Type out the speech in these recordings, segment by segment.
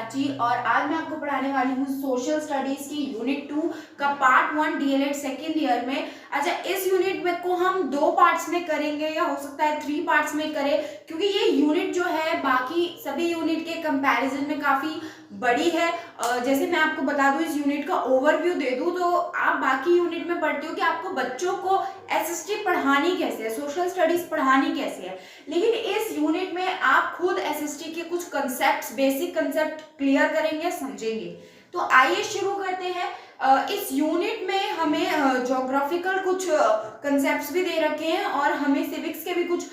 प्राची और आज मैं आपको पढ़ाने वाली हूँ सोशल स्टडीज की यूनिट 2 का पार्ट 1 डीएलएड सेकेंड ईयर में। अच्छा, इस यूनिट में को हम 2 पार्ट्स में करेंगे या हो सकता है 3 पार्ट्स में करें, क्योंकि ये यूनिट जो है बाकी सभी यूनिट के कंपैरिजन में काफी बड़ी है। जैसे मैं आपको बता दूं, इस यूनिट का ओवरव्यू दे दूं तो आप बाकी यूनिट में पढ़ते हो कि आपको बच्चों को एसएसटी पढ़ानी कैसे है, सोशल स्टडीज पढ़ानी कैसे है, लेकिन इस यूनिट में आप खुद एसएसटी के कुछ कंसेप्ट, बेसिक कंसेप्ट क्लियर करेंगे, समझेंगे। तो आइए शुरू करते हैं। इस यूनिट में हमें ज्योग्राफिकल कुछ कंसेप्ट्स भी दे रखे हैं और हमें सिविक्स के भी कुछ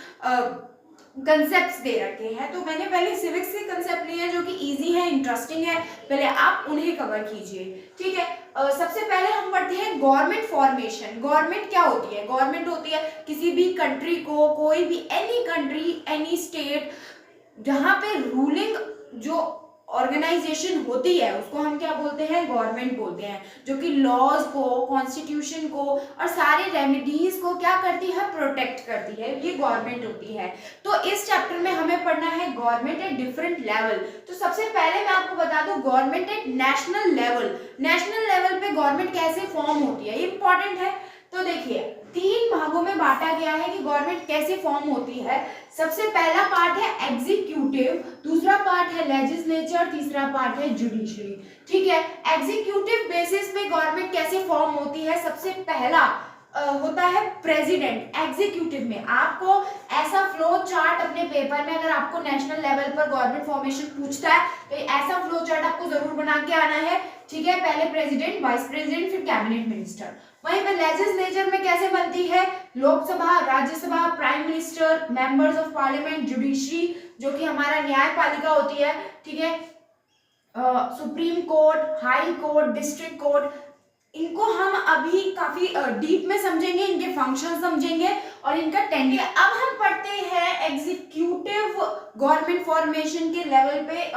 कंसेप्ट्स दे रखे हैं। तो मैंने पहले सिविक्स के कंसेप्ट लिए हैं जो कि इजी है, इंटरेस्टिंग है, पहले आप उन्हें कवर कीजिए, ठीक है। सबसे पहले हम पढ़ते हैं गवर्नमेंट फॉर्मेशन। गवर्नमेंट क्या होती है? गवर्नमेंट होती है किसी भी कंट्री को, कोई भी एनी कंट्री, एनी स्टेट जहां पे रूलिंग जो ऑर्गेनाइजेशन होती है उसको हम क्या बोलते हैं? गवर्नमेंट बोलते हैं, जो कि लॉज को, कॉन्स्टिट्यूशन को और सारे रेमेडीज को क्या करती है? प्रोटेक्ट करती है, ये गवर्नमेंट होती है। तो इस चैप्टर में हमें पढ़ना है गवर्नमेंट एट डिफरेंट लेवल। तो सबसे पहले मैं आपको बता दूं government at national level. National level पे गवर्नमेंट कैसे फॉर्म होती है, ये इंपॉर्टेंट है। तो देखिए, 3 भागों में बांटा गया है कि गवर्नमेंट कैसे फॉर्म होती है। सबसे पहला पार्ट है एग्जीक्यूटिव, दूसरा पार्ट है लेजिस्लेचर, तीसरा पार्ट है जुडिशरी, ठीक है। एग्जीक्यूटिव बेसिस पे गवर्नमेंट कैसे फॉर्म होती है? सबसे पहला होता है प्रेसिडेंट। एग्जीक्यूटिव में आपको ऐसा फ्लो चार्ट अपने पेपर में, अगर आपको नेशनल लेवल पर गवर्नमेंट फॉर्मेशन पूछता है तो ऐसा फ्लो चार्ट आपको जरूर बना के आना है, ठीक है। पहले प्रेसिडेंट, वाइस प्रेसिडेंट, फिर कैबिनेट मिनिस्टर। वहीं पर लेजिस्लेचर में कैसे बनती है? Lok Sabha, Rajya Sabha, prime minister, members of parliament, judiciary जो कि हमारा न्यायपालिका होती है, ठीक है, supreme court, high court, district court. इनको हम अभी काफी डीप में समझेंगे, इनके फंक्शन समझेंगे और इनका टेंडे। अब हम पढ़ते हैं एग्जीक्यूटिव गवर्नमेंट फॉर्मेशन के लेवल पे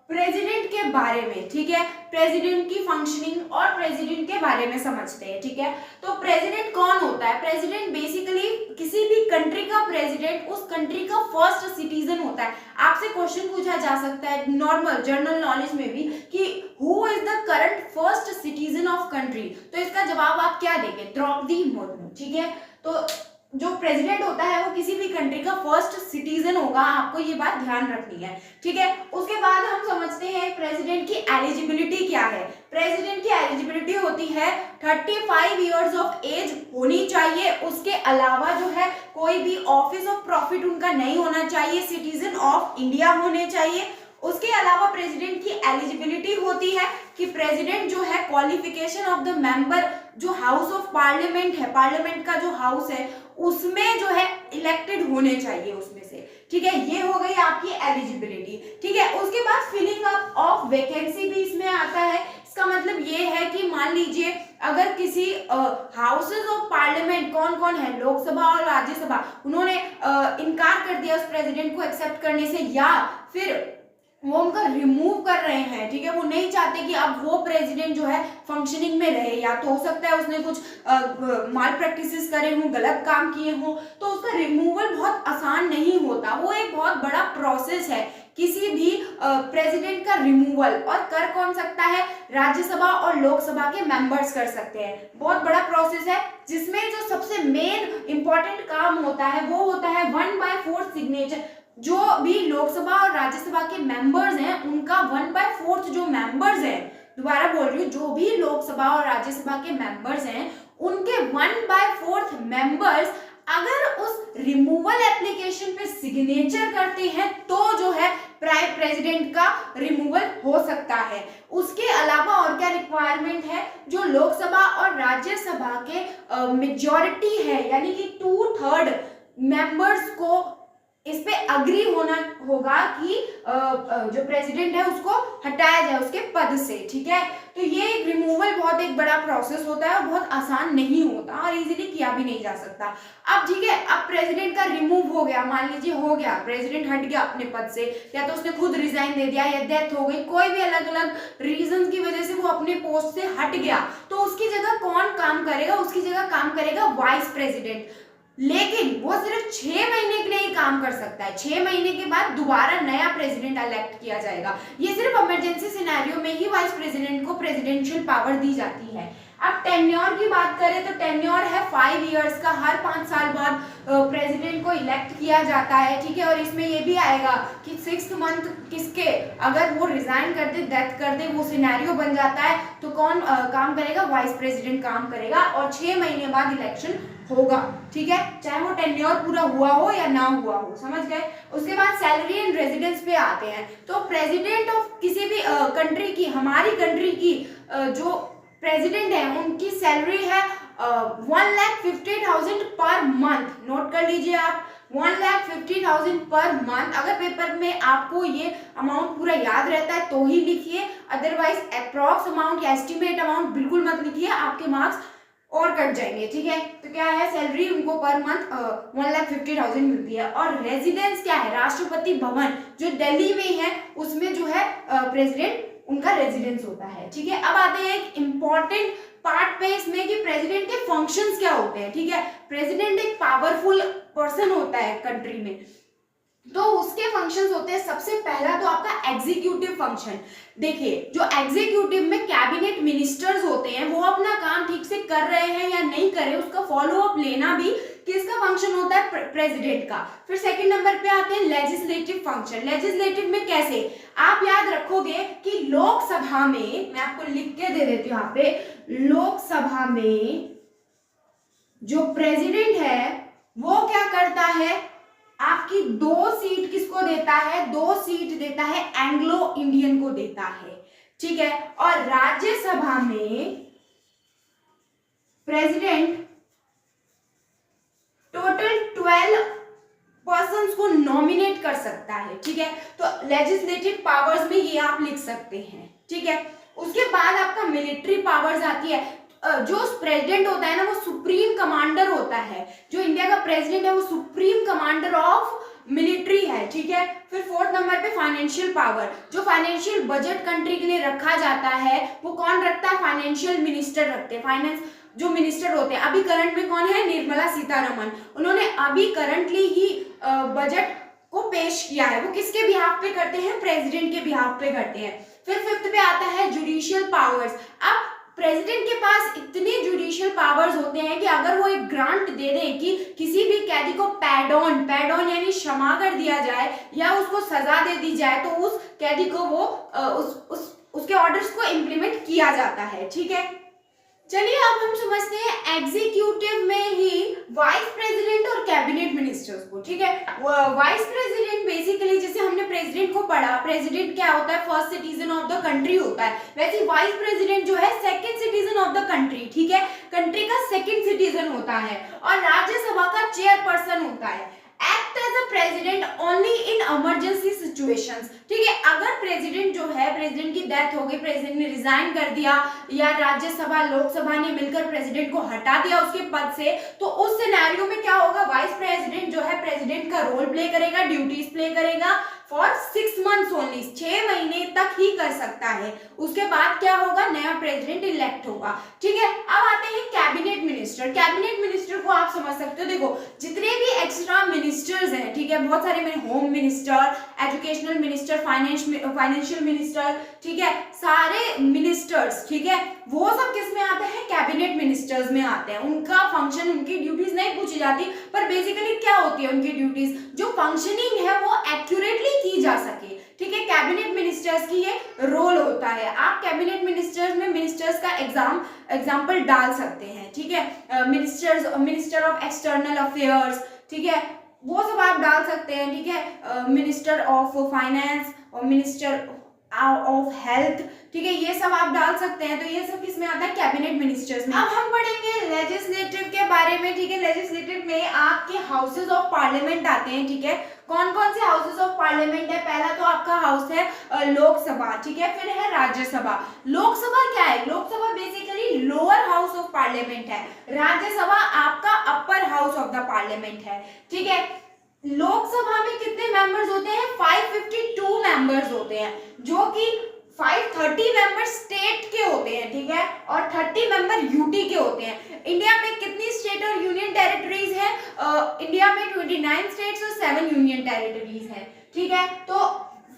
प्रेसिडेंट के बारे में, ठीक है। प्रेसिडेंट की फंक्शनिंग और प्रेसिडेंट के बारे में समझते हैं, ठीक है। तो प्रेसिडेंट कौन होता है? प्रेसिडेंट बेसिकली किसी भी कंट्री का प्रेसिडेंट उस कंट्री का फर्स्ट सिटीजन होता है। आपसे क्वेश्चन पूछा जा सकता है नॉर्मल जनरल नॉलेज में भी कि who is the current first citizen of country, तो इसका जवाब आप क्या देंगे? द्रौपदी मुर्मू, ठीक है। तो जो प्रेसिडेंट होता है वो किसी भी कंट्री का फर्स्ट सिटीजन होगा, आपको ये बात ध्यान रखनी है, ठीक है। उसके बाद हम समझते हैं प्रेसिडेंट की एलिजिबिलिटी क्या है। प्रेसिडेंट की एलिजिबिलिटी होती है 35 इयर्स ऑफ एज होनी चाहिए, उसके अलावा जो है कोई भी ऑफिस ऑफ प्रॉफिट उनका नहीं होना चाहिए, सिटीजन ऑफ इंडिया होने चाहिए। उसके अलावा प्रेसिडेंट की एलिजिबिलिटी होती है कि प्रेसिडेंट जो है क्वालिफिकेशन ऑफ द मेंबर, जो हाउस ऑफ पार्लियामेंट है, पार्लियामेंट का जो हाउस है उसमें जो है इलेक्टेड होने चाहिए उसमें से, ठीक है। ये हो गई आपकी एलिजिबिलिटी, ठीक है। उसके बाद फिलिंग अप ऑफ वैकेंसी भी इसमें आता है। इसका मतलब ये है कि मान लीजिए अगर किसी हाउसेज ऑफ पार्लियामेंट, कौन कौन है, लोकसभा और राज्यसभा, उन्होंने इनकार कर दिया उस प्रेसिडेंट को एक्सेप्ट करने से, या फिर वो उनका रिमूव कर रहे हैं, ठीक है, वो नहीं चाहते कि अब वो प्रेसिडेंट जो है फंक्शनिंग में रहे, या तो हो सकता है उसने कुछ माल प्रैक्टिसेस करे हों, गलत काम किए हों, तो उसका रिमूवल बहुत आसान नहीं होता, वो एक बहुत बड़ा प्रोसेस है किसी भी प्रेसिडेंट का रिमूवल। और कर कौन सकता है? राज्यसभा और लोकसभा के मेंबर्स कर सकते हैं। बहुत बड़ा प्रोसेस है जिसमें जो सबसे मेन इंपॉर्टेंट काम होता है वो होता है 1/4 सिग्नेचर। जो भी लोकसभा और राज्यसभा के मेंबर्स हैं उनका 1/4 जो मेंबर्स हैं, दोबारा बोल रही हूँ, जो भी लोकसभा और राज्यसभा के मेंबर्स हैं उनके 1/4 मेंबर्स अगर उस रिमूवल एप्लीकेशन पे सिग्नेचर करते हैं तो जो है प्राइम प्रेसिडेंट का रिमूवल हो सकता है। उसके अलावा और क्या रिक्वायरमेंट है? जो लोकसभा और राज्यसभा के मेजॉरिटी है, यानी कि 2/3 मेंबर्स को इस पे अग्री होना होगा कि जो प्रेसिडेंट है उसको हटाया जाए उसके पद से, ठीक है। तो ये एक रिमूवल बहुत एक बड़ा प्रोसेस होता है और बहुत आसान नहीं होता और इजीली किया भी नहीं जा सकता। अब ठीक है, अब प्रेसिडेंट का रिमूव हो गया, मान लीजिए हो गया, प्रेसिडेंट हट गया अपने पद से, या तो उसने खुद रिजाइन दे दिया, या डेथ हो गई, कोई भी अलग अलग रीजन की वजह से वो अपने पोस्ट से हट गया, तो उसकी जगह कौन काम करेगा? उसकी जगह काम करेगा वाइस प्रेसिडेंट। लेकिन वो सिर्फ 6 महीने के लिए ही काम काम कर सकता है। 6 महीने के बाद दोबारा नया प्रेसिडेंट इलेक्ट किया जाएगा। ये सिर्फ इमरजेंसी सिनेरियो में ही वाइस प्रेसिडेंट को प्रेसिडेंशियल पावर दी जाती है। अब टेन्योर की बात करें तो टेन्योर है 5 इयर्स का, हर 5 साल बाद प्रेसिडेंट को इलेक्ट किया जाता है, ठीक है। और इसमें ये भी आएगा कि 6th मंथ किसके, अगर वो रिजाइन कर दे, डेथ कर दे, वो सिनेरियो बन जाता है तो कौन काम करेगा, वाइस प्रेसिडेंट काम करेगा और 6 महीने बाद इलेक्शन होगा, ठीक है, चाहे वो टेन्योर पूरा हुआ हो या ना हुआ हो, समझ गए। उसके बाद सैलरी एंड रेजिडेंस पे आते हैं। तो प्रेसिडेंट ऑफ किसी भी कंट्री की, हमारी कंट्री की जो प्रेसिडेंट है उनकी सैलरी है 1,50,000 पर मंथ। नोट कर लीजिए आप, 1,50,000 पर मंथ। अगर पेपर में आपको ये अमाउंट पूरा याद रहता है तो ही लिखिए, अदरवाइज अप्रॉक्स अमाउंट या एस्टिमेट अमाउंट बिल्कुल मत लिखिए, आपके मार्क्स और कट जाएंगे, ठीक है। तो क्या है, सैलरी उनको पर मंथ 1,50,000 मिलती है। और रेजिडेंस क्या है, राष्ट्रपति भवन जो दिल्ली में है उसमें जो है प्रेसिडेंट उनका रेजिडेंस होता है, ठीक है। अब आते हैं एक इंपॉर्टेंट पार्ट पे इसमें कि प्रेसिडेंट के फंक्शंस क्या होते हैं, ठीक है। प्रेसिडेंट एक पावरफुल पर्सन होता है कंट्री में, तो उसके फंक्शंस होते हैं। सबसे पहला तो आपका एग्जीक्यूटिव फंक्शन। देखिए, जो एग्जीक्यूटिव में कैबिनेट मिनिस्टर्स होते हैं वो अपना काम ठीक से कर रहे हैं या नहीं कर रहे, उसका फॉलो अप लेना भी किसका फंक्शन होता है, प्रेसिडेंट का। फिर सेकंड नंबर पे आते हैं लेजिस्लेटिव फंक्शन। लेजिस्लेटिव में कैसे, आप याद रखोगे कि लोकसभा में, मैं आपको लिख के दे देती हूँ यहाँ पे, लोकसभा में जो प्रेसिडेंट है वो क्या करता है, आपकी 2 सीट किसको देता है, 2 सीट देता है एंग्लो इंडियन को देता है, ठीक है। और राज्यसभा में प्रेसिडेंट टोटल 12 पर्सन्स को नॉमिनेट कर सकता है, ठीक है। तो लेजिस्लेटिव पावर्स में ये आप लिख सकते हैं, ठीक है। उसके बाद आपका मिलिट्री पावर्स आती है। जो प्रेसिडेंट होता है ना वो सुप्रीम कमांडर होता है, जो इंडिया का प्रेसिडेंट है वो सुप्रीम कमांडर ऑफ मिलिट्री है, ठीक है। फिर 4th नंबर पे फाइनेंशियल पावर, जो फाइनेंशियल बजट कंट्री के लिए रखा जाता है वो कौन रखता है, फाइनेंशियल मिनिस्टर रखते हैं। फाइनेंस जो मिनिस्टर होते हैं, अभी करंट में कौन है, निर्मला सीतारमण, उन्होंने अभी करंटली ही बजट को पेश किया है। वो किसके बिहाफ पे करते हैं, प्रेसिडेंट के बिहाफ पे करते हैं। फिर 5th पे आता है जुडिशियल पावर्स। अब प्रेसिडेंट के पास इतने जुडिशियल पावर्स होते हैं कि अगर वो एक ग्रांट दे दे कि किसी भी कैदी को पैडॉन यानी क्षमा कर दिया जाए या उसको सजा दे दी जाए, तो उस कैदी को वो उसके ऑर्डर्स को इम्प्लीमेंट किया जाता है, ठीक है। चलिए अब हम समझते हैं एग्जीक्यूटिव में ही वाइस प्रेसिडेंट और कैबिनेट मिनिस्टर्स को, ठीक है। वाइस प्रेसिडेंट बेसिकली, जैसे हमने प्रेसिडेंट को पढ़ा, प्रेसिडेंट क्या होता है, first citizen of the country होता है, वैसे वाइस प्रेसिडेंट जो है second citizen of the country, ठीक है, कंट्री का सेकंड सिटीजन होता है और राज्यसभा का चेयरपर्सन होता है। Act as a president only in emergency situations, ठीक है। अगर प्रेसिडेंट जो है, प्रेसिडेंट की डेथ हो गई, प्रेसिडेंट ने रिजाइन कर दिया या राज्यसभा लोकसभा ने मिलकर प्रेसिडेंट को हटा दिया उसके पद से, तो उस सिनेरियो में क्या होगा, वाइस प्रेसिडेंट जो है प्रेसिडेंट का रोल प्ले करेगा, ड्यूटीज प्ले करेगा फॉर 6 मंथ्स ओनली, 6 महीने तक ही कर सकता है। उसके बाद क्या होगा, नया प्रेसिडेंट इलेक्ट होगा, ठीक है। अब आते हैं कैबिनेट मिनिस्टर। कैबिनेट मिनिस्टर को आप समझ सकते हो, देखो जितने भी एक्स्ट्रा मिनिस्टर्स हैं, ठीक है, बहुत सारे में home minister, educational minister, financial minister, ठीक है, सारे मिनिस्टर्स, ठीक है, वो सब किस में आते हैं, कैबिनेट मिनिस्टर्स में आते हैं। उनका फंक्शन, उनकी ड्यूटीज नहीं पूछी जाती, पर बेसिकली क्या होती है उनकी ड्यूटीज, जो फंक्शनिंग है वो एक्यूरेटली की जा सके, ठीक है। कैबिनेट मिनिस्टर्स की ये रोल होता है। आप कैबिनेट मिनिस्टर्स में मिनिस्टर्स का एग्जाम्पल डाल सकते हैं, ठीक है। मिनिस्टर ऑफ एक्सटर्नल अफेयर्स, ठीक है, वो सब आप डाल सकते हैं, ठीक है। मिनिस्टर ऑफ फाइनेंस और मिनिस्टर ऑफ हेल्थ, ठीक है, ये सब आप डाल सकते हैं। तो ये सब किसमें आता है, कैबिनेट मिनिस्टर्स में। अब हम पढ़ेंगे लेजिस्लेटिव के बारे में, ठीक है। लेजिस्लेटिव में आपके हाउसेज ऑफ पार्लियामेंट आते हैं, ठीक है। कौन कौन से हाउसेज ऑफ पार्लियामेंट है, पहला तो आपका हाउस है लोकसभा, ठीक है, फिर है राज्यसभा। लोकसभा क्या है, Lok Sabha basically lower house of parliament है, राज्यसभा आपका upper house of the parliament है, ठीक है। लोकसभा में कितने मेंबर्स होते हैं, 552 मेंबर्स होते हैं, जो कि 530 मेंबर स्टेट के होते हैं, ठीक है, और 30 मेंबर यूटी के होते हैं। इंडिया में कितनी स्टेट और यूनियन टेरिटरीज है? इंडिया में 29 स्टेट्स और 7 यूनियन टेरिटरीज है, ठीक है। तो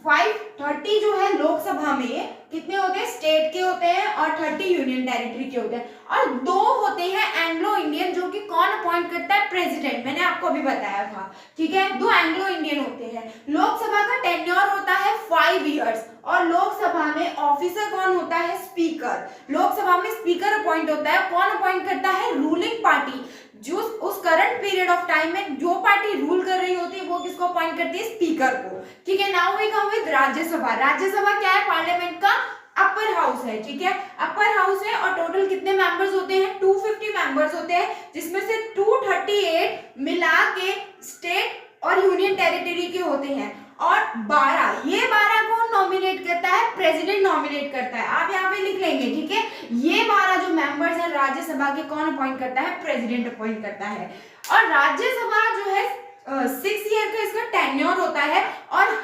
530 जो है लोकसभा में कितने होते हैं? स्टेट के होते हैं और 30 यूनियन टेरिटरी के होते हैं, और 2 होते हैं एंग्लो इंडियन, जो कि कौन अपॉइंट करता है? प्रेसिडेंट, मैंने आपको अभी बताया था, ठीक है। 2 एंग्लो इंडियन होते हैं। लोकसभा का टेन्योर होता है 5 इयर्स, और लोकसभा में ऑफिसर कौन होता है? स्पीकर। लोकसभा में स्पीकर अपॉइंट होता है। कौन अपॉइंट करता है? Ruling party. जो उस करंट पीरियड ऑफ टाइम में जो पार्टी रूल कर रही होती है वो किसको अपॉइंट करती है? स्पीकर को, ठीक है। Now we come with Rajya Sabha. Rajya Sabha क्या है? पार्लियामेंट का अपर हाउस है, ठीक है, अपर हाउस है। और टोटल कितने मेंबर्स होते हैं? 250 मेंबर्स होते हैं, जिसमें से 238 मिला के स्टेट और यूनियन टेरिटरी के होते हैं, और 12 को नॉमिनेट करता है? प्रेसिडेंट नॉमिनेट करता है। आप यहाँ पे लिख लेंगे, ठीक है। ये 12 जो मेंबर्स हैं राज्यसभा के, कौन अपॉइंट करता है? प्रेसिडेंट अपॉइंट करता है। और राज्यसभा जो है 6 ईयर का इसका टेन्योर होता है, और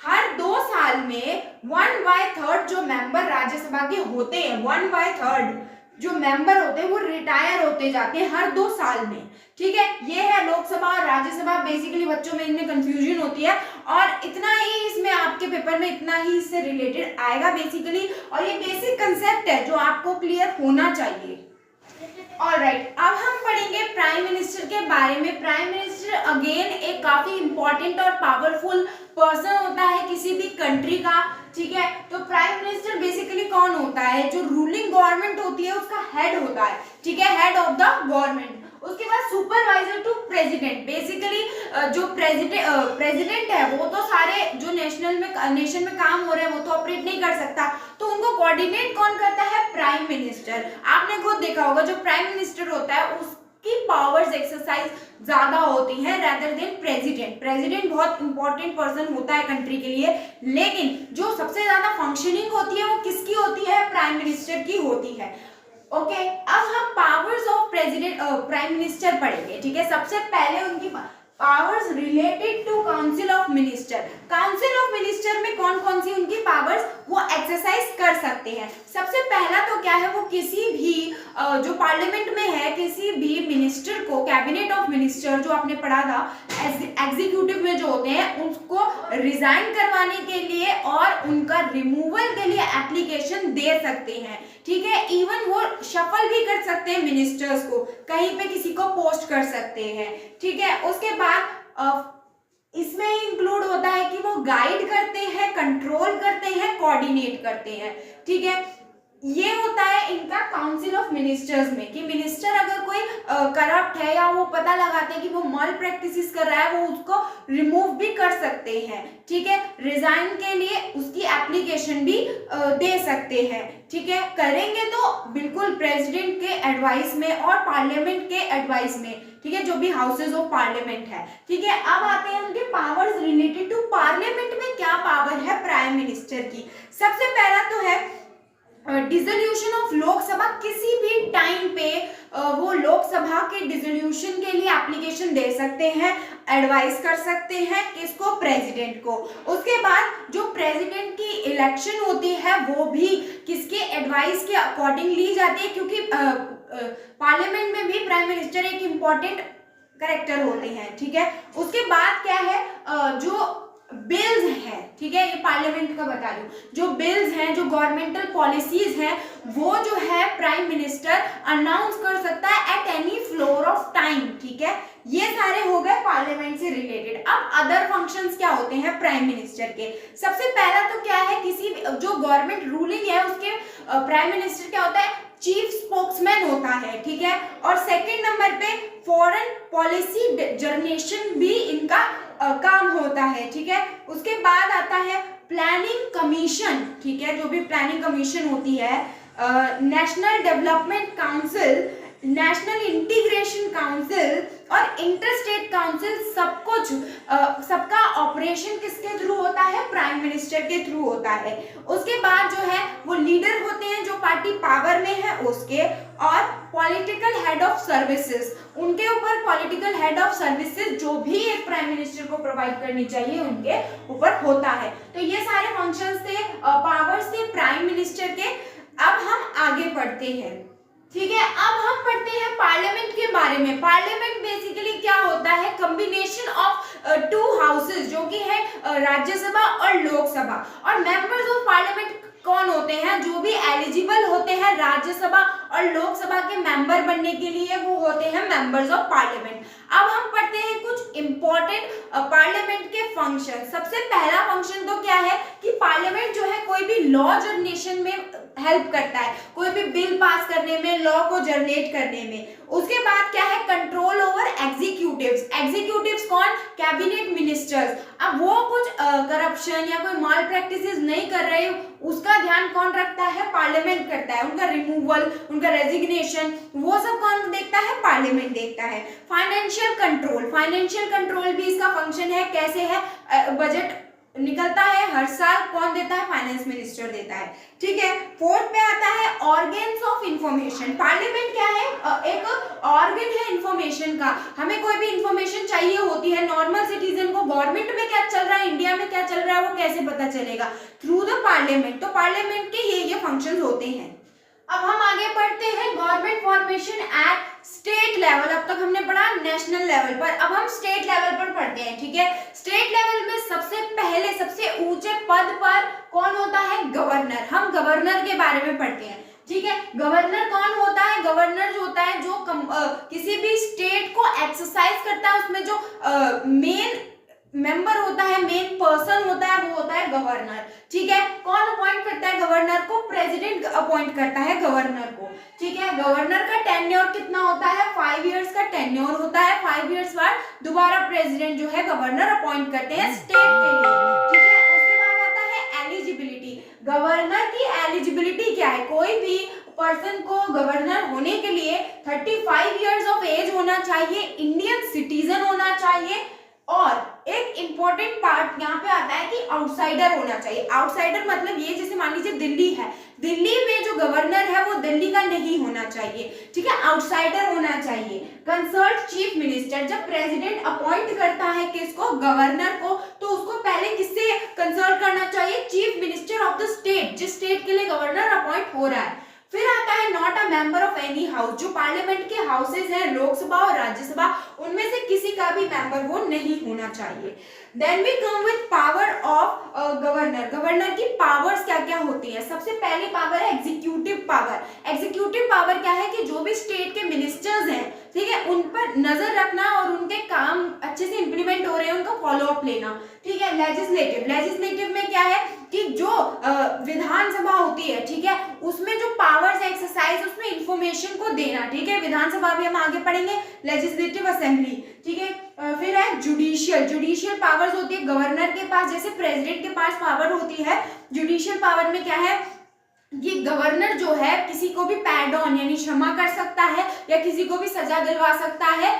हर 2 साल में 1/3 जो मेंबर राज्यसभा के होते हैं, 1/3 जो मेंबर होते हैं वो रिटायर होते जाते हैं हर 2 साल में, ठीक है। ये है लोकसभा और राज्यसभा। बेसिकली बच्चों में इनमें कंफ्यूजन होती है, और इतना ही इसमें आपके पेपर में इतना ही इससे रिलेटेड आएगा बेसिकली, और ये बेसिक कंसेप्ट है जो आपको क्लियर होना चाहिए। ऑलराइट, अब हम पढ़ेंगे प्राइम मिनिस्टर के बारे में। प्राइम मिनिस्टर अगेन एक काफी इंपॉर्टेंट और पावरफुल पर्सन होता है किसी भी कंट्री का, ठीक है। तो प्राइम मिनिस्टर बेसिकली कौन होता है? जो रूलिंग गवर्नमेंट होती है उसका हेड होता है, ठीक है, हेड ऑफ द गवर्नमेंट। उसके बाद सुपरवाइजर टू प्रेसिडेंट। बेसिकली जो प्रेसिडेंट है वो तो सारे जो नेशन में काम हो रहे हैं वो तो ऑपरेट नहीं कर सकता, तो उनको कोऑर्डिनेट कौन करता है? Prime minister. आपने खुद देखा होगा जो प्राइम मिनिस्टर होता है उसकी पावर्स एक्सरसाइज ज्यादा होती है रेदर देन प्रेसिडेंट। प्रेसिडेंट बहुत इंपॉर्टेंट पर्सन होता है कंट्री के लिए, लेकिन जो सबसे ज्यादा फंक्शनिंग होती है वो किसकी होती है? प्राइम मिनिस्टर की होती है। ओके, अब हम पावर्स ऑफ प्राइम मिनिस्टर पढ़ेंगे, ठीक है। सबसे पहले उनकी powers related to council of minister. Council of minister में कौन कौन सी उनकी पावर्स वो एक्सरसाइज कर सकते हैं? सबसे पहला तो क्या है, वो किसी भी जो पार्लियामेंट में है किसी भी मिनिस्टर को, कैबिनेट ऑफ मिनिस्टर जो आपने पढ़ा था एग्जीक्यूटिव में जो होते हैं, उसको रिजाइन करवाने के लिए और उनका रिमूवल के लिए एप्लीकेशन दे सकते हैं, ठीक है। इवन वो शफल भी कर सकते हैं मिनिस्टर्स को, कहीं पे किसी को पोस्ट कर सकते हैं, ठीक है। उसके बाद इसमें इंक्लूड होता है कि वो गाइड करते हैं, कंट्रोल करते हैं, कोऑर्डिनेट करते हैं, ठीक है। ये होता है इनका काउंसिल ऑफ मिनिस्टर्स में, कि मिनिस्टर अगर कोई करप्ट है या वो पता लगाते हैं कि वो मॉल प्रैक्टिसेस कर रहा है, वो उसको रिमूव भी कर सकते हैं, ठीक है। रिजाइन के लिए उसकी एप्लीकेशन भी दे सकते हैं, ठीक है। करेंगे तो बिल्कुल प्रेसिडेंट के एडवाइस में और पार्लियामेंट के एडवाइस में, ठीक है, जो भी हाउसेज ऑफ पार्लियामेंट है, ठीक है। अब आते हैं उनके पावर्स रिलेटेड टू पार्लियामेंट में क्या पावर है प्राइम मिनिस्टर की। सबसे पहला तो है डिसोल्यूशन ऑफ लोकसभा। किसी भी टाइम पे वो लोकसभा के डिसोल्यूशन के लिए एप्लीकेशन दे सकते हैं, एडवाइस कर सकते हैं किसको? प्रेसिडेंट को। उसके बाद जो प्रेसिडेंट की इलेक्शन होती है वो भी किसके एडवाइस के अकॉर्डिंग ली जाती है, क्योंकि पार्लियामेंट में भी प्राइम मिनिस्टर एक इम्पॉर्टेंट कैरेक्टर होते हैं, ठीक है। उसके बाद क्या है, जो बिल्स हैं, ठीक है, ये पार्लियामेंट का बता रही हूँ, जो बिल्स हैं, जो गवर्नमेंटल पॉलिसीज हैं, वो जो है प्राइम मिनिस्टर अनाउंस कर सकता है at any floor of time, ठीक है। ये सारे हो गए पार्लियामेंट से रिलेटेड। अब अदर फंक्शंस क्या होते हैं प्राइम मिनिस्टर के? सबसे पहला तो क्या है, किसी जो गवर्नमेंट रूलिंग है उसके प्राइम मिनिस्टर क्या होता है? चीफ स्पोक्समैन होता है, ठीक है। और सेकंड नंबर पे फॉरेन पॉलिसी जर्नेशन भी इनका काम होता है, ठीक है। उसके बाद आता है प्लानिंग कमीशन, ठीक है, जो भी प्लानिंग कमीशन होती है, national development council national integration council और इंटर स्टेट काउंसिल सब कुछ सबका ऑपरेशन किसके थ्रू होता है, प्राइम मिनिस्टर के थ्रू होता है। उसके बाद जो है वो लीडर होते हैं जो पार्टी पावर में है उसके, और पॉलिटिकल हेड ऑफ सर्विसेज, उनके ऊपर पॉलिटिकल हेड ऑफ सर्विसेज जो भी एक प्राइम मिनिस्टर को प्रोवाइड करनी चाहिए उनके ऊपर होता है। तो ये सारे फंक्शंस थे, पावर्स थे प्राइम मिनिस्टर के। अब हम आगे पढ़ते हैं, ठीक है। अब हम पढ़ते हैं पार्लियामेंट के बारे में। पार्लियामेंट बेसिकली क्या होता है, कॉम्बिनेशन ऑफ टू हाउसेस जो कि है राज्यसभा और लोकसभा। और मेंबर्स ऑफ पार्लियामेंट कौन होते हैं, जो भी एलिजिबल होते हैं राज्यसभा और लोकसभा के मेंबर बनने के लिए, वो होते हैं मेंबर्स ऑफ पार्लियामेंट। अब हम पढ़ते हैं कुछ इंपॉर्टेंट पार्लियामेंट के फंक्शन। सबसे पहला फंक्शन तो क्या है कि पार्लियामेंट जो है कोई भी लॉ जनरेशन में हेल्प करता है, कोई भी बिल पास करने में, लॉ को जनरेट करने में। उसके बाद क्या है, कंट्रोल ओवर एग्जीक्यूटिव्स। एग्जीक्यूटिव्स कौन, कैबिनेट मिनिस्टर्स। अब वो कुछ करप्शन या कोई माल प्रैक्टिसेस नहीं कर रहे, उसका ध्यान कौन रखता है, पार्लियामेंट करता है। उनका रिमूवल, उनका रेजिग्नेशन, वो सब कौन देखता है, पार्लियामेंट देखता है। फाइनेंशियल कंट्रोल, फाइनेंशियल कंट्रोल भी इसका फंक्शन है। कैसे है, बजट निकलता है हर साल, कौन देता है, फाइनेंस मिनिस्टर देता है, ठीक है। फोर्थ पे आता है ऑर्गन्स ऑफ इंफॉर्मेशन। पार्लियामेंट क्या है, एक ऑर्गन है इंफॉर्मेशन का। हमें कोई भी इंफॉर्मेशन चाहिए होती है, नॉर्मल सिटीजन को गवर्नमेंट में क्या चल रहा है, इंडिया में क्या चल रहा है, वो कैसे पता चलेगा, थ्रू द पार्लियामेंट। तो पार्लियामेंट के ये फंक्शंस होते हैं। अब हम आगे पढ़ते हैं government formation at state level. अब तक हमने पढ़ा नेशनल लेवल पर, अब हम स्टेट लेवल पर पढ़ते हैं, ठीक है। स्टेट लेवल में सबसे पहले सबसे ऊंचे पद पर कौन होता है, गवर्नर। हम गवर्नर के बारे में पढ़ते हैं, ठीक है। गवर्नर कौन होता है, गवर्नर जो होता है जो किसी भी स्टेट को एक्सरसाइज करता है, उसमें जो मेन मेंबर होता है, मेन पर्सन होता है, वो होता है गवर्नर, ठीक है। कौन अपॉइंट करता है गवर्नर को, प्रेसिडेंट अपॉइंट करता है गवर्नर को, ठीक है। गवर्नर का टेन्योर कितना होता है, 5 इयर्स का टेन्योर होता है। 5 इयर्स बाद दोबारा प्रेसिडेंट जो है गवर्नर अपॉइंट करते हैं स्टेट के लिए, ठीक है। उसके बाद आता है एलिजिबिलिटी। गवर्नर की एलिजिबिलिटी क्या है, कोई भी पर्सन को गवर्नर होने के लिए 35 इयर्स ऑफ एज होना चाहिए, इंडियन सिटीजन होना चाहिए, और एक इंपॉर्टेंट पार्ट यहाँ पे आता है कि आउटसाइडर होना चाहिए। आउटसाइडर मतलब ये, जैसे मान लीजिए दिल्ली है, दिल्ली में जो गवर्नर है वो दिल्ली का नहीं होना चाहिए, ठीक है, आउटसाइडर होना चाहिए। कंसल्ट चीफ मिनिस्टर, जब प्रेसिडेंट अपॉइंट करता है किसको, गवर्नर को, तो उसको पहले किससे कंसल्ट करना चाहिए, chief minister of the state, जिस स्टेट के लिए गवर्नर अपॉइंट हो रहा है। फिर आता है not a member of any house. जो पार्लियामेंट के हाउसेज हैं, लोकसभा और राज्यसभा, उनमें से किसी का भी मेंबर वो नहीं होना चाहिए। Then we come with power of governor. Governor की पावर्स क्या क्या होती है, सबसे पहली पावर है एग्जीक्यूटिव पावर। एग्जीक्यूटिव पावर क्या है कि जो भी स्टेट के मिनिस्टर्स हैं, ठीक है, उन पर नजर रखना और उनके काम अच्छे से इंप्लीमेंट हो रहे हैं उनका फॉलो अप लेना, ठीक है। लेजिस्लेटिव, लेजिस्लेटिव में क्या है कि जो विधानसभा होती है, ठीक है, उसमें जो पावर्स एक्सरसाइज, उसमें इंफॉर्मेशन को देना, ठीक है। विधानसभा भी हम आगे पढ़ेंगे, लेजिस्लेटिव असेंबली, ठीक है। फिर है जुडिशियल। जुडिशियल पावर्स होती है गवर्नर के पास, जैसे प्रेसिडेंट के पास पावर होती है। जुडिशियल पावर में क्या है कि गवर्नर जो है किसी को भी पैडॉन यानी क्षमा कर सकता है या किसी को भी सजा दिलवा सकता है,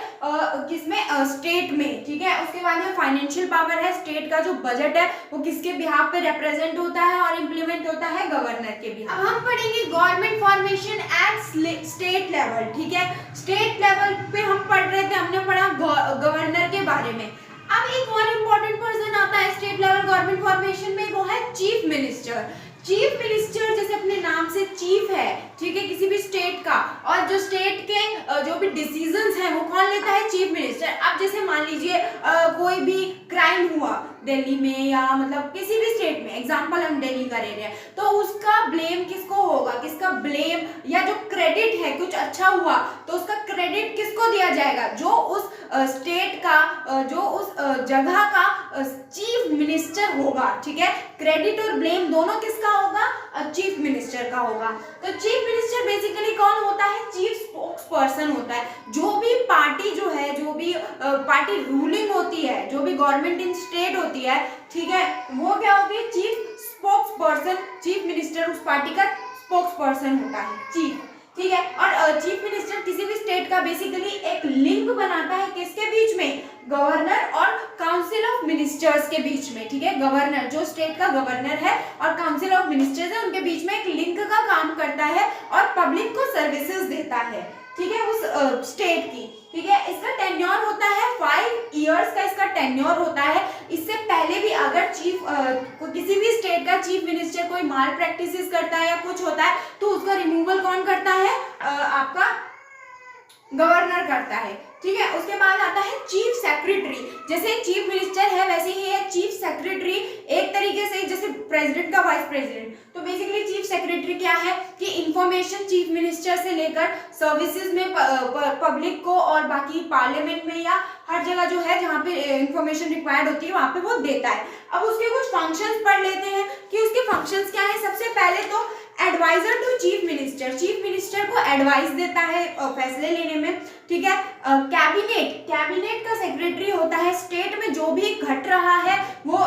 किसमें, स्टेट में, ठीक है। उसके बाद में फाइनेंशियल पावर है, स्टेट का जो बजट है वो किसके बिहाफ पे रिप्रेजेंट होता है और इम्प्लीमेंट होता है, गवर्नर के बिहाफ। अब हम पढ़ेंगे government formation at state level, ठीक है। स्टेट लेवल पे हम पढ़ रहे थे, हमने पढ़ा गवर्नर के बारे में। अब एक और इम्पोर्टेंट पर्सन आता है स्टेट लेवल गवर्नमेंट फॉर्मेशन में, वो है चीफ मिनिस्टर। चीफ मिनिस्टर जैसे अपने नाम से चीफ है, ठीक है, किसी भी स्टेट का, और जो स्टेट के जो भी डिसीजंस हैं वो कौन लेता है, चीफ मिनिस्टर। अब जैसे मान लीजिए कोई भी क्राइम हुआ दिल्ली में या मतलब किसी भी स्टेट में, एग्जांपल हम दिल्ली का ले रहे हैं, तो उसका ब्लेम किसको होगा, किसका ब्लेम या जो क्रेडिट है, कुछ अच्छा हुआ तो उसका क्रेडिट किसको दिया जाएगा, जो उस स्टेट का, जो उस जगह का चीफ मिनिस्टर होगा, ठीक है। क्रेडिट और ब्लेम दोनों किसका होगा, चीफ मिनिस्टर का होगा। तो चीफ मिनिस्टर बेसिकली कौन होता है, चीफ स्पोक्स पर्सन होता है। जो भी पार्टी जो है, जो भी पार्टी रूलिंग होती है, जो भी गवर्नमेंट इन स्टेट होती है, ठीक है, वो क्या होती है, chief spokes person. Chief minister उस पार्टी का स्पोक्स पर्सन होता है, चीफ, ठीक है। और चीफ मिनिस्टर किसी भी स्टेट का बेसिकली एक लिंक बनाता है किसके बीच में, गवर्नर और काउंसिल ऑफ मिनिस्टर्स के बीच में, ठीक है। गवर्नर जो स्टेट का गवर्नर है और काउंसिल ऑफ मिनिस्टर्स है उनके बीच में एक लिंक का काम करता है और पब्लिक को सर्विसेज देता है, ठीक है, उस स्टेट की, ठीक है। इसका टेन्योर होता है 5 इयर्स का, इसका टेन्योर होता है। इससे पहले भी अगर किसी भी स्टेट का चीफ मिनिस्टर कोई माल प्रैक्टिसेस करता है या कुछ होता है तो उसका रिमूवल कौन करता है, आपका गवर्नर करता है, ठीक है। उसके बाद आता है चीफ सेक्रेटरी। जैसे चीफ मिनिस्टर है वैसे ही है चीफ सेक्रेटरी, एक तरीके से जैसे प्रेसिडेंट का वाइस प्रेसिडेंट। तो बेसिकली चीफ सेक्रेटरी क्या है कि इंफॉर्मेशन चीफ मिनिस्टर से लेकर सर्विसेज में पब्लिक को और बाकी पार्लियामेंट में या हर जगह जो है जहाँ पे इंफॉर्मेशन रिक्वायर्ड होती है वहाँ पे वो देता है। अब उसके कुछ फंक्शंस पढ़ लेते हैं कि उसके फंक्शंस क्या है। सबसे पहले तो advisor to chief minister, chief minister को एडवाइस देता है फैसले लेने में, ठीक है। कैबिनेट का सेक्रेटरी होता है, स्टेट में जो भी घट रहा है वो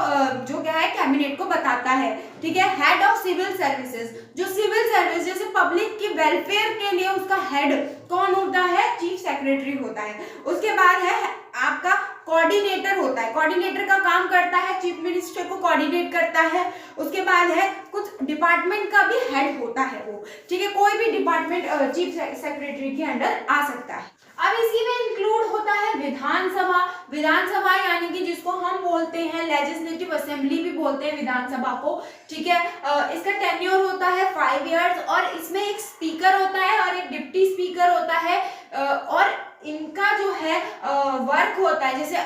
जो क्या है कैबिनेट को बताता है, ठीक है। हेड ऑफ सिविल सर्विसेज, जो सिविल सर्विस जैसे पब्लिक की वेलफेयर के लिए उसका हेड कौन होता है, चीफ सेक्रेटरी होता है। उसके बाद है आपका कोऑर्डिनेटर होता है, कोऑर्डिनेटर का काम करता है, चीफ मिनिस्टर को कोऑर्डिनेट करता है। उसके बाद है कुछ डिपार्टमेंट का भी हेड होता है वो, ठीक है। कोई भी डिपार्टमेंट चीफ सेक्रेटरी के अंडर आ सकता है। अब इसी में इंक्लूड होता है विधानसभा। विधानसभा यानी कि जिसको हम बोलते हैं लेजिस्लेटिव असेंबली भी बोलते हैं विधानसभा को, ठीक है। इसका टेन्योर होता है 5 इयर्स और इसमें एक स्पीकर होता है और एक डिप्टी स्पीकर होता है। और इनका जो है वर्क होता है, जैसे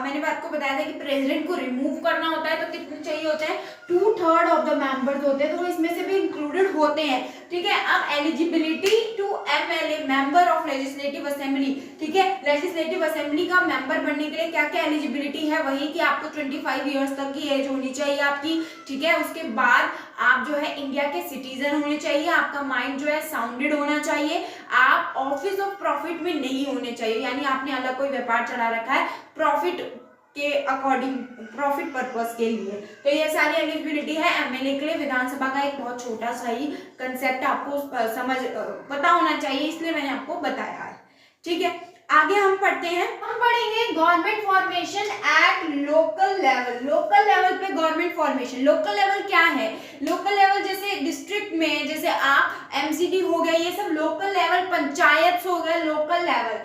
मैंने आपको बताया था कि प्रेसिडेंट को रिमूव करना होता है तो कितने चाहिए होते हैं, 2/3 ऑफ द मेंबर्स होते हैं, तो वो इसमें से भी इंक्लूडेड होते हैं, ठीक है। अब eligibility to MLA, member of legislative assembly, ठीक है। लेजिस्लेटिव असेंबली का मेंबर बनने के लिए क्या क्या एलिजिबिलिटी है, वही कि आपको 25 इयर्स तक की एज होनी चाहिए आपकी, ठीक है। उसके बाद आप जो है इंडिया के सिटीजन होने चाहिए, आपका माइंड जो है साउंडेड होना चाहिए, आप ऑफिस ऑफ प्रॉफिट में नहीं होने चाहिए, यानी आपने अलग कोई व्यापार चला रखा है प्रॉफिट के अकॉर्डिंग, प्रॉफिट पर्पस के लिए। तो ये सारी एलिजिबिलिटी है एमएलए के लिए। विधानसभा का एक बहुत छोटा सा ही कंसेप्ट आपको पता होना चाहिए, इसलिए मैंने आपको बताया है, ठीक है। आगे हम पढ़ते हैं, हम पढ़ेंगे government formation at local level. Local level पे गवर्नमेंट फॉर्मेशन, लोकल लेवल क्या है, लोकल लेवल जैसे डिस्ट्रिक्ट में जैसे आप एमसीडी हो गया, ये सब लोकल लेवल, पंचायत हो गया लोकल लेवल।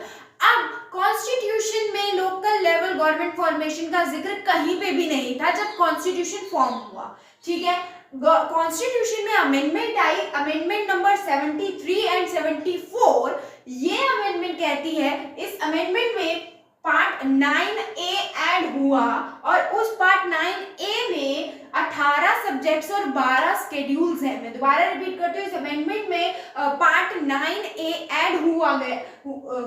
अब कॉन्स्टिट्यूशन में लोकल लेवल गवर्नमेंट फॉर्मेशन का जिक्र कहीं पे भी नहीं था जब कॉन्स्टिट्यूशन फॉर्म हुआ, ठीक है। कॉन्स्टिट्यूशन में amendment I, amendment number 73 and 74। ये अमेंडमेंट कहती है, इस अमेंडमेंट में पार्ट 9A ऐड हुआ और उस पार्ट 9A में 18 सब्जेक्ट्स और 12 स्केड्यूल्स हैं। मैं दोबारा रिपीट करती हूँ, इस अमेंडमेंट में पार्ट 9A ऐड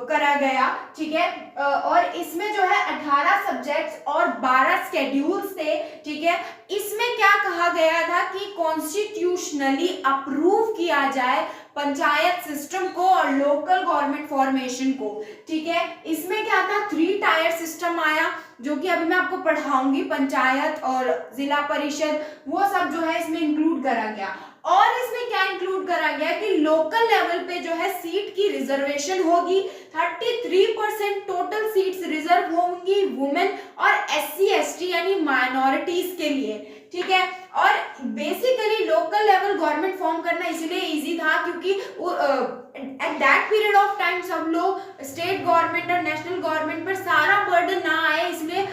करा गया, ठीक है। और इसमें जो है 18 सब्जेक्ट्स और 12 स्केड्यूल्स थे, ठीक है। इसमें क्या कहा गया था कि कॉन्स्टिट्यूशनली अप्रूव किया जाए पंचायत सिस्टम को और लोकल गवर्नमेंट फॉर्मेशन को, ठीक है। इसमें क्या था, 3 टायर सिस्टम आया जो कि अभी मैं आपको पढ़ाऊंगी, पंचायत और जिला परिषद, वो सब जो है इसमें इंक्लूड करा गया। और इसमें क्या इंक्लूड करा गया कि लोकल लेवल पे जो है सीट की रिजर्वेशन होगी, 33% टोटल सीट्स रिजर्व होंगी वुमेन और SC/ST यानी माइनॉरिटीज के लिए, ठीक है। और basically local level government form करना इसलिए इजी था क्योंकि at that period of time सब लोग स्टेट गवर्नमेंट और नेशनल गवर्नमेंट पर सारा बर्डन ना आए, इसलिए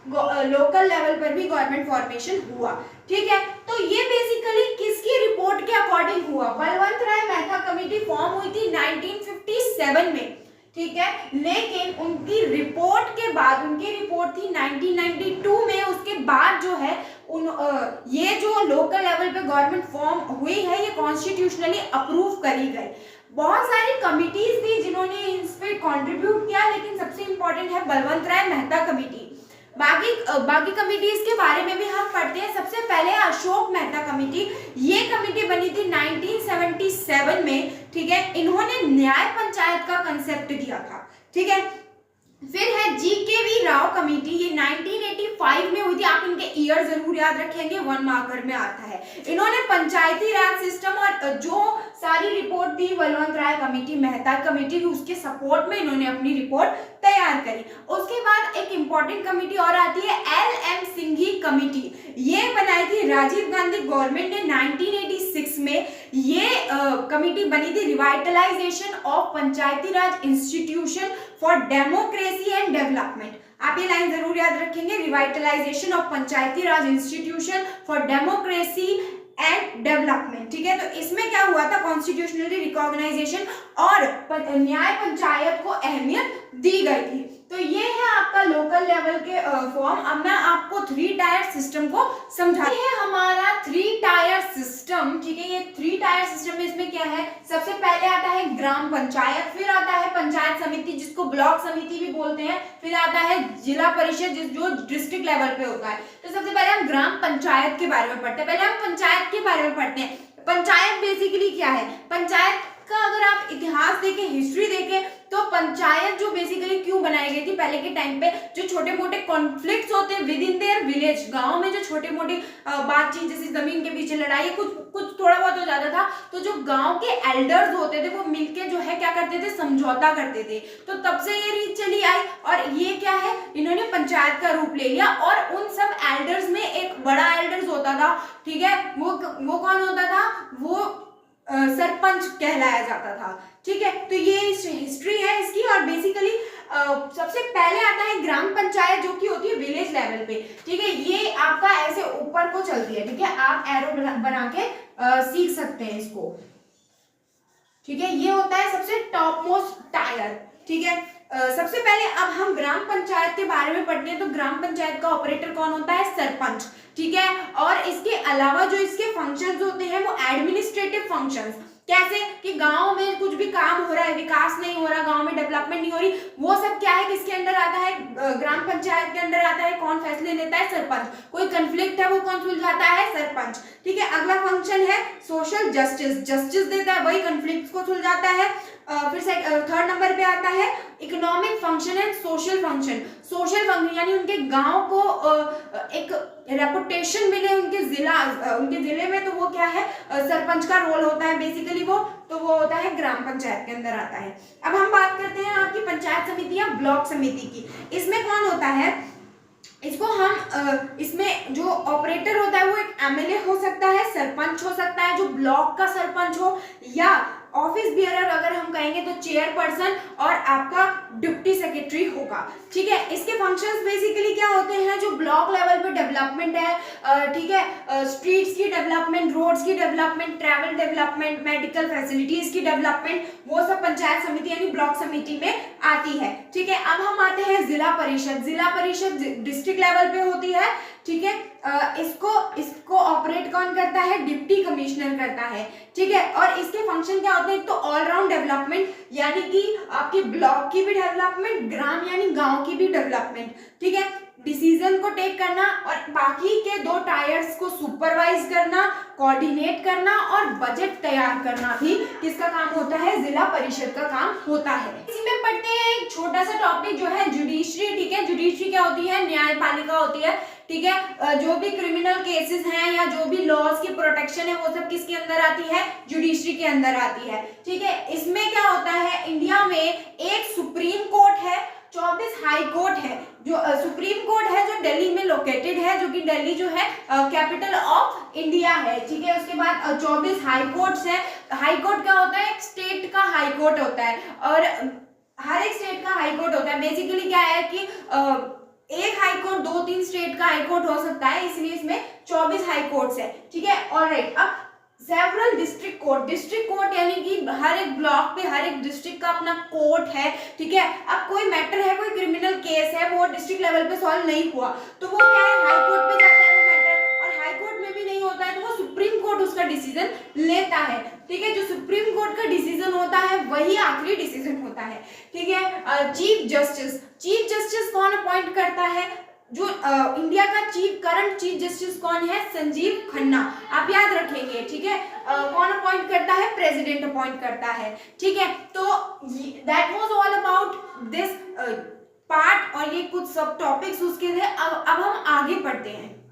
लोकल लेवल पर भी गवर्नमेंट फॉर्मेशन हुआ, ठीक है। तो ये बेसिकली किसकी रिपोर्ट के अकॉर्डिंग हुआ, बलवंत राय मेहता कमेटी फॉर्म हुई थी 1957 में, ठीक है। लेकिन उनकी रिपोर्ट के बाद, उनकी रिपोर्ट थी 1992 में, उसके बाद जो है ये जो लोकल लेवल पे गवर्नमेंट फॉर्म हुई है ये कॉन्स्टिट्यूशनली अप्रूव करी गई। बहुत सारी कमिटीज थी जिन्होंने इस पे कंट्रीब्यूट किया, लेकिन सबसे इंपॉर्टेंट है बलवंत राय मेहता कमेटी। बाकी कमिटीज के बारे में भी हम पढ़ते हैं। सबसे पहले अशोक मेहता कमेटी, ये कमेटी बनी थी 1977 में, ठीक है। इन्होंने न्याय पंचायत का कंसेप्ट दिया था, ठीक है। फिर है GKV राव कमेटी, ये 1985 में हुई थी। आप इनके ईयर जरूर याद रखेंगे, 1 मार्कर में आता है। इन्होंने पंचायती राज सिस्टम और जो सारी रिपोर्ट थी बलवंत राय कमेटी, मेहता कमेटी की, उसके सपोर्ट में इन्होंने अपनी रिपोर्ट तैयार करी। उसके बाद एक इंपॉर्टेंट कमेटी और आती है LM सिंघी कमेटी। ये बनाई थी राजीव गांधी गवर्नमेंट ने 1986 में। ये कमेटी बनी थी revitalisation of Panchayati Raj institution for democracy and development. आप ये लाइन जरूर याद रखेंगे, revitalisation of Panchayati Raj institution for democracy and development. ठीक है, तो इसमें क्या हुआ था, कॉन्स्टिट्यूशनली रिकॉग्नाइजेशन और न्याय पंचायत को अहमियत दी गई थी। तो ये है आपका लोकल लेवल के फॉर्म। अब मैं आपको 3 टायर सिस्टम को समझाती है। हमारा 3 टायर सिस्टम, ठीक है, ये 3 टायर सिस्टम में इसमें क्या है, सबसे पहले आता है ग्राम पंचायत, फिर आता है पंचायत समिति जिसको ब्लॉक समिति भी बोलते हैं, फिर आता है जिला परिषद जो डिस्ट्रिक्ट लेवल पे होता है। तो सबसे पहले हम ग्राम पंचायत के बारे में पढ़ते हैं। पहले हम पंचायत के बारे में पढ़ते हैं। पंचायत बेसिकली क्या है, पंचायत का अगर आप इतिहास देखें, हिस्ट्री देखें, तो पंचायत जो बेसिकली क्यों बनाई गई थी पहले के टाइम पे, जो छोटे मोटे कॉन्फ्लिक्ट्स होते हैं विद इन देयर विलेज, गांव में जो छोटे मोटे बातचीत, जैसे जमीन के पीछे लड़ाई, कुछ थोड़ा बहुत हो जाता था, तो जो गांव के एल्डर्स होते थे वो मिलके जो है क्या करते थे, समझौता करते थे। तो तब से ये रीत चली आई और ये क्या है, इन्होंने पंचायत का रूप ले लिया। और उन सब एल्डर्स में एक बड़ा एल्डर्स होता था, ठीक है, वो कौन होता था, वो सरपंच कहलाया जाता था। ठीक है, तो ये हिस्ट्री है इसकी। और बेसिकली सबसे पहले आता है ग्राम पंचायत जो कि होती है विलेज लेवल पे। ठीक है, ये आपका ऐसे ऊपर को चलती है। ठीक है, आप एरो बना के सीख सकते हैं इसको। ठीक है, ये होता है सबसे टॉप मोस्ट टायर। ठीक है, सबसे पहले अब हम ग्राम पंचायत के बारे में पढ़ते हैं। तो ग्राम पंचायत का ऑपरेटर कौन होता है, सरपंच। ठीक है, और इसके अलावा जो इसके फंक्शंस होते हैं वो एडमिनिस्ट्रेटिव फंक्शंस। कैसे कि गांव में कुछ भी काम हो रहा है, विकास नहीं हो रहा, गांव में डेवलपमेंट नहीं हो रही, वो सब क्या है, किसके अंडर आता है, ग्राम पंचायत के अंडर आता है। कौन फैसले लेता है, सरपंच। कोई कंफ्लिक्ट है वो कौन सुलझाता है, सरपंच। ठीक है, अगला फंक्शन है सोशल जस्टिस, जस्टिस देता है, वही कंफ्लिक्ट को सुलझाता है। फिर थर्ड नंबर पे आता है economic function and social function. Social function यानी उनके गांव को एक रेपुटेशन मिले उनके जिले में, तो वो क्या है, सरपंच का रोल होता है बेसिकली वो होता है ग्राम पंचायत के अंदर आता है। अब हम बात करते हैं आपकी पंचायत समिति या ब्लॉक समिति की। इसमें कौन होता है, इसको हम इसमें जो ऑपरेटर होता है वो एक एमएलए हो सकता है, सरपंच हो सकता है, जो ब्लॉक का सरपंच हो, या ऑफिस बियरर अगर हम कहेंगे तो चेयरपर्सन, और आपका डिप्टी सेक्रेटरी होगा। ठीक है, इसके फंक्शंस बेसिकली क्या होते हैं, जो ब्लॉक लेवल पे डेवलपमेंट है, ठीक है, स्ट्रीट्स की डेवलपमेंट, रोड्स की development, travel development, medical facilities की डेवलपमेंट, वो सब पंचायत समिति यानी ब्लॉक समिति में आती है। ठीक है, अब हम आते हैं जिला परिषद। जिला परिषद डिस्ट्रिक्ट लेवल पे होती है। ठीक है, इसको ऑपरेट कौन करता है, डिप्टी कमिश्नर करता है। ठीक है, और इसके फंक्शन क्या होते हैं, एक तो ऑलराउंड डेवलपमेंट यानी कि आपके ब्लॉक की भी डेवलपमेंट, ग्राम यानी गांव की भी डेवलपमेंट। ठीक है, डिसीजन को टेक करना और बाकी के 2 टायर्स को सुपरवाइज करना, कोऑर्डिनेट करना और बजट तैयार करना भी किसका काम होता है, जिला परिषद का काम होता है। इसी में पढ़ते हैं एक छोटा सा टॉपिक जो है जुडिशरी। ठीक है, जुडिशरी क्या होती है, न्यायपालिका होती है। ठीक है, जो भी क्रिमिनल केसेस हैं या जो भी लॉज की प्रोटेक्शन है वो सब किसके अंदर आती है, जुडिशरी के अंदर आती है। ठीक है, इसमें क्या होता है, इंडिया में एक सुप्रीम कोर्ट है, 24 हाई कोर्ट है। जो सुप्रीम कोर्ट है जो दिल्ली में लोकेटेड है, जो कि दिल्ली जो है कैपिटल ऑफ इंडिया है। ठीक है, उसके बाद 24 हाई कोर्ट्स है। हाई कोर्ट क्या होता है, एक स्टेट का हाई कोर्ट होता है, और हर एक स्टेट का हाई कोर्ट होता है। बेसिकली क्या है कि एक हाई कोर्ट 2-3 स्टेट का हाई कोर्ट हो सकता है, इसलिए इसमें 24 हाई कोर्ट्स है। ठीक है, ऑलराइट। अब सेवरल डिस्ट्रिक्ट कोर्ट यानी कि हर एक ब्लॉक पे हर एक डिस्ट्रिक्ट का अपना कोर्ट है। ठीक है, अब कोई मैटर है, कोई क्रिमिनल केस है, वो डिस्ट्रिक्ट लेवल पे सॉल्व नहीं हुआ तो वो क्या है, हाई कोर्ट पे जाता है वो मैटर, और हाई कोर्ट में भी नहीं होता है तो वो सुप्रीम कोर्ट उसका डिसीजन लेता है। ठीक है, जो सुप्रीम कोर्ट का डिसीजन होता है वही आखिरी डिसीजन होता है। ठीक है, चीफ जस्टिस कौन अपॉइंट करता है, जो इंडिया का करंट चीफ जस्टिस कौन है, संजीव खन्ना, आप याद रखेंगे। ठीक है, कौन अपॉइंट करता है, प्रेसिडेंट अपॉइंट करता है। ठीक है, तो that was all about this part और ये कुछ सब टॉपिक्स उसके थे। अब हम आगे पढ़ते हैं।